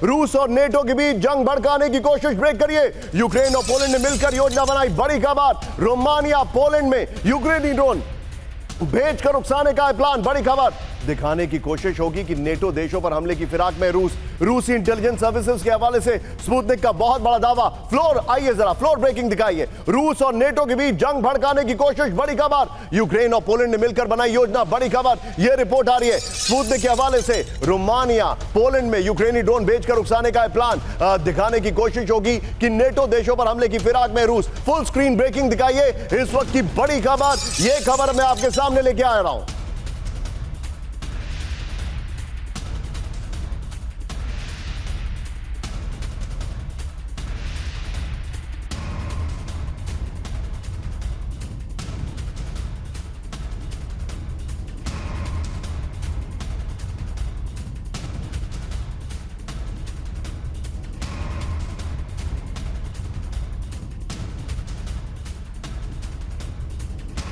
रूस और नेटो के बीच जंग भड़काने की कोशिश ब्रेक करिए। यूक्रेन और पोलैंड ने मिलकर योजना बनाई, बड़ी खबर। रोमानिया पोलैंड में यूक्रेनी ड्रोन भेजकर उकसाने का है प्लान, बड़ी खबर। दिखाने की कोशिश होगी कि नेटो देशों पर हमले की फिराक में रूसी इंटेलिजेंस सर्विसेज के हवाले से स्पुतनिक का बहुत बड़ा दावा। फ्लोर आइए जरा, फ्लोर ब्रेकिंग दिखाइए। रूस और नेटो के बीच जंग भड़काने की कोशिश, बड़ी खबर। यूक्रेन और पोलैंड ने मिलकर बनाई योजना, बड़ी खबर। यह रिपोर्ट आ रही है स्पुतनिक के हवाले से। रोमानिया पोलैंड में यूक्रेनी ड्रोन भेजकर उकसाने का प्लान, दिखाने की कोशिश होगी कि नेटो देशों पर हमले की फिराक में रूस। फुल स्क्रीन ब्रेकिंग दिखाइए इस वक्त की बड़ी खबर। यह खबर मैं आपके सामने लेके आ रहा हूं।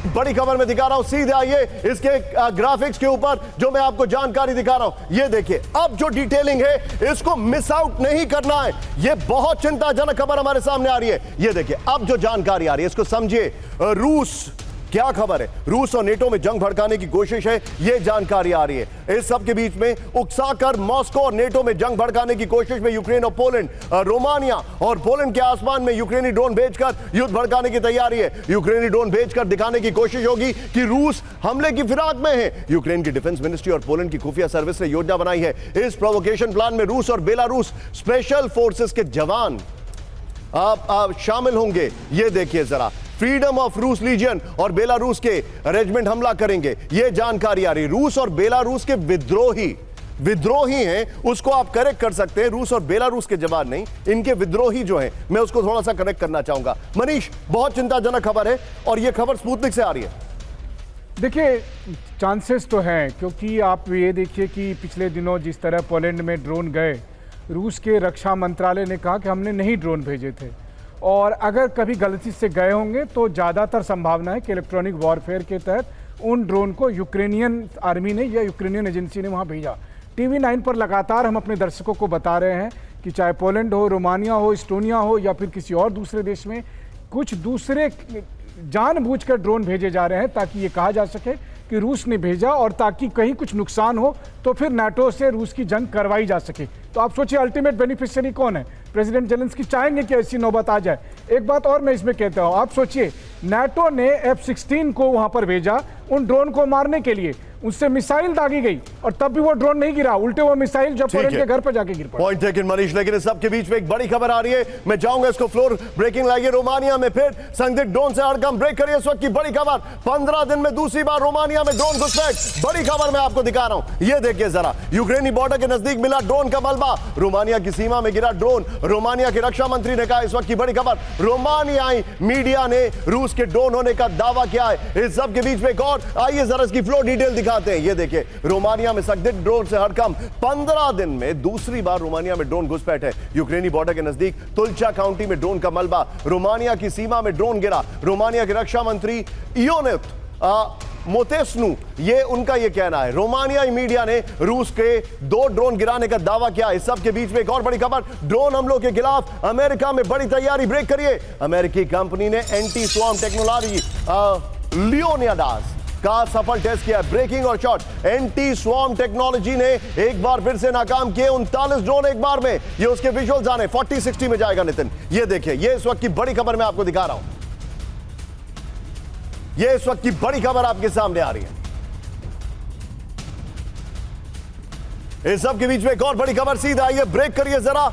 बड़ी खबर मैं दिखा रहा हूं, सीधे आइए इसके ग्राफिक्स के ऊपर जो मैं आपको जानकारी दिखा रहा हूं। ये देखिए, अब जो डिटेलिंग है इसको मिस आउट नहीं करना है। ये बहुत चिंताजनक खबर हमारे सामने आ रही है। ये देखिए, अब जो जानकारी आ रही है इसको समझिए। रूस, क्या खबर है? रूस और नेटो में जंग भड़काने की कोशिश है, यह जानकारी आ रही है। इस सब के बीच में उकसाकर मॉस्को और नेटो में जंग भड़काने की कोशिश में यूक्रेन और पोलैंड, रोमानिया और पोलैंड के आसमान में यूक्रेनी ड्रोन भेजकर युद्ध भड़काने की तैयारी है। यूक्रेनी ड्रोन भेजकर दिखाने की कोशिश होगी कि रूस हमले की फिराक में है। यूक्रेन की डिफेंस मिनिस्ट्री और पोलैंड की खुफिया सर्विस ने योजना बनाई है। इस प्रोवोकेशन प्लान में रूस और बेलारूस स्पेशल फोर्सेस के जवान आप शामिल होंगे। ये देखिए जरा, फ्रीडम ऑफ रूस लीजियन और बेलारूस के रेजिमेंट हमला करेंगे, यह जानकारी आ रही। रूस और बेलारूस के विद्रोही हैं, उसको आप करेक्ट कर सकते हैं। रूस और बेलारूस के जवान नहीं, इनके विद्रोही जो हैं, मैं उसको थोड़ा सा करेक्ट करना चाहूंगा। मनीष, बहुत चिंताजनक खबर है और यह खबर स्पुतनिक से आ रही है। देखिए, चांसेस तो हैं, क्योंकि आप ये देखिए कि पिछले दिनों जिस तरह पोलैंड में ड्रोन गए, रूस के रक्षा मंत्रालय ने कहा कि हमने नहीं ड्रोन भेजे थे, और अगर कभी गलती से गए होंगे तो ज़्यादातर संभावना है कि इलेक्ट्रॉनिक वॉरफेयर के तहत उन ड्रोन को यूक्रेनियन आर्मी ने या यूक्रेनियन एजेंसी ने वहाँ भेजा। टीवी 9 पर लगातार हम अपने दर्शकों को बता रहे हैं कि चाहे पोलैंड हो, रोमानिया हो, इस्टोनिया हो या फिर किसी और दूसरे देश में, कुछ दूसरे जानबूझकर ड्रोन भेजे जा रहे हैं ताकि ये कहा जा सके कि रूस ने भेजा, और ताकि कहीं कुछ नुकसान हो तो फिर नाटो से रूस की जंग करवाई जा सके। तो आप सोचिए अल्टीमेट बेनिफिशियरी कौन है? प्रेसिडेंट जेलेंस्की चाहेंगे कि ऐसी नौबत आ जाए। एक बात और मैं इसमें कहता हूं, आप सोचिए नाटो ने F-16 को वहां पर भेजा उन ड्रोन को मारने के लिए, उससे मिसाइल दागी गई और तब भी वो ड्रोन नहीं गिरा, उल्टे वो मिसाइल जब पोलैंड के घर पर जाके गिर पड़ा। पॉइंट टेकन मनीष, लेकिन इस सब के बीच में एक बड़ी खबर आ रही है, मैं चाहूंगा इसको फ्लोर ब्रेकिंग लाइए। रोमानिया में फिर संदिग्ध ड्रोन से हड़कंप, ब्रेक करिए इस वक्त की बड़ी खबर। 15 दिन में दूसरी बार रोमानिया में ड्रोन घुसपैठ, बड़ी खबर मैं आपको दिखा रहा हूं। ये देखिए जरा, यूक्रेनी बॉर्डर के नजदीक मिला ड्रोन का मलबा, रोमानिया की सीमा में गिरा ड्रोन। रोमानिया के रक्षा मंत्री ने कहा, इस वक्त की बड़ी खबर, रोमानियाई मीडिया ने रूस के ड्रोन होने का दावा किया है। इस सब के बीच में एक और, आइए जरा इसकी फ्लोर डिटेल दिखाते हैं। ये देखिए, रोमानिया में संदिग्ध ड्रोन से हड़कंप, 15 दिन में दूसरी बार रोमानिया में ड्रोन घुसपैठ है। यूक्रेनी बॉर्डर के नजदीक तुल्चा काउंटी में ड्रोन का मलबा, रोमानिया की सीमा में ड्रोन गिरा। रोमानिया के रक्षा मंत्री इयोनेट मोतेस्नु, ये उनका ये कहना है। रोमानियाई मीडिया ने रूस के 2 ड्रोन गिराने का दावा किया। इस सब के बीच में एक और बड़ी खबर, ड्रोन हमलों के खिलाफ अमेरिका में बड़ी तैयारी, ब्रेक करिए। अमेरिकी कंपनी ने एंटी स्वॉर्म टेक्नोलॉजी लियोनिडास का सफल टेस्ट किया। ब्रेकिंग और शॉट, एंटी स्वॉर्म टेक्नोलॉजी ने एक बार फिर से नाकाम किए 39 ड्रोन एक बार में। ये उसके विजुअल्स आने, 40-60 में जाएगा नितिन। ये देखिए, ये इस वक्त की बड़ी खबर मैं आपको दिखा रहा हूं। ये इस वक्त की बड़ी खबर आपके सामने आ रही है। इस सब के बीच में एक और बड़ी खबर, सीधा आइए ब्रेक करिए जरा।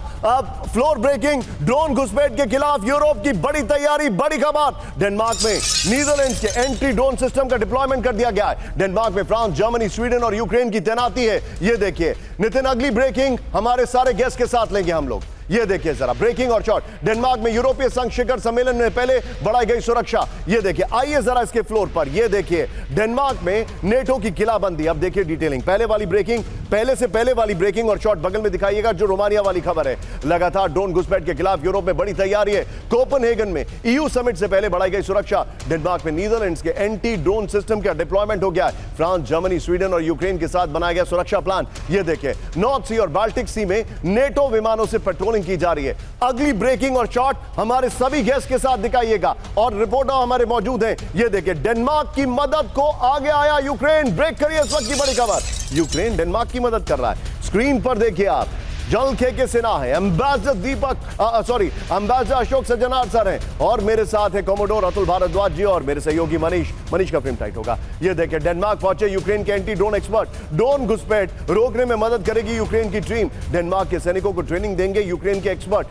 फ्लोर ब्रेकिंग, ड्रोन घुसपैठ के खिलाफ यूरोप की बड़ी तैयारी, बड़ी खबर। डेनमार्क में नीदरलैंड्स के एंटी ड्रोन सिस्टम का डिप्लॉयमेंट कर दिया गया है। डेनमार्क में फ्रांस, जर्मनी, स्वीडन और यूक्रेन की तैनाती है। ये देखिए नितिन, अगली ब्रेकिंग हमारे सारे गेस्ट के साथ लेंगे हम लोग। ये देखिए जरा ब्रेकिंग और शॉट। डेनमार्क में यूरोपीय संघ शिखर सम्मेलन में पहले बढ़ाई गई सुरक्षा। ये देखिए, आइए जरा इसके फ्लोर पर। ये देखिए डेनमार्क में नेटो की किलाबंदी। अब देखिए डिटेलिंग, पहले वाली ब्रेकिंग, पहले से पहले वाली ब्रेकिंग और शॉट बगल में दिखाइएगा जो रोमानिया वाली खबर है। लगातार ड्रोन घुसपैठ के खिलाफ यूरोप में बड़ी तैयारी है। कोपेनहेगन में ईयू समिट से पहले बढ़ाई गई सुरक्षा। डेनमार्क में नीदरलैंड्स के एंटी ड्रोन सिस्टम का डिप्लॉयमेंट हो गया है। फ्रांस, जर्मनी, स्वीडन और यूक्रेन के साथ बनाया गया सुरक्षा प्लान। ये देखिए नॉर्थ सी और बाल्टिक सी में नेटो विमानों से पेट्रोलिंग की जा रही है। अगली ब्रेकिंग और शॉट हमारे सभी गेस्ट के साथ दिखाइएगा और रिपोर्टर हमारे मौजूद हैं। ये देखिए डेनमार्क की मदद को आगे आया यूक्रेन। ब्रेक करिए इस वक्त की बड़ी खबर। यूक्रेन डेनमार्क की मदद कर रहा है। स्क्रीन पर देखिए आप, जलखे के सेना है, एम्बेसडर अशोक सज्जनार सर हैं और मेरे साथ है कॉमोडोर अतुल भारद्वाज जी और मेरे सहयोगी मनीष का फ्रेम टाइट होगा। ये देखिए डेनमार्क पहुंचे यूक्रेन के एंटी ड्रोन एक्सपर्ट। ड्रोन घुसपैठ रोकने में मदद करेगी यूक्रेन की टीम। डेनमार्क के सैनिकों को ट्रेनिंग देंगे यूक्रेन के एक्सपर्ट।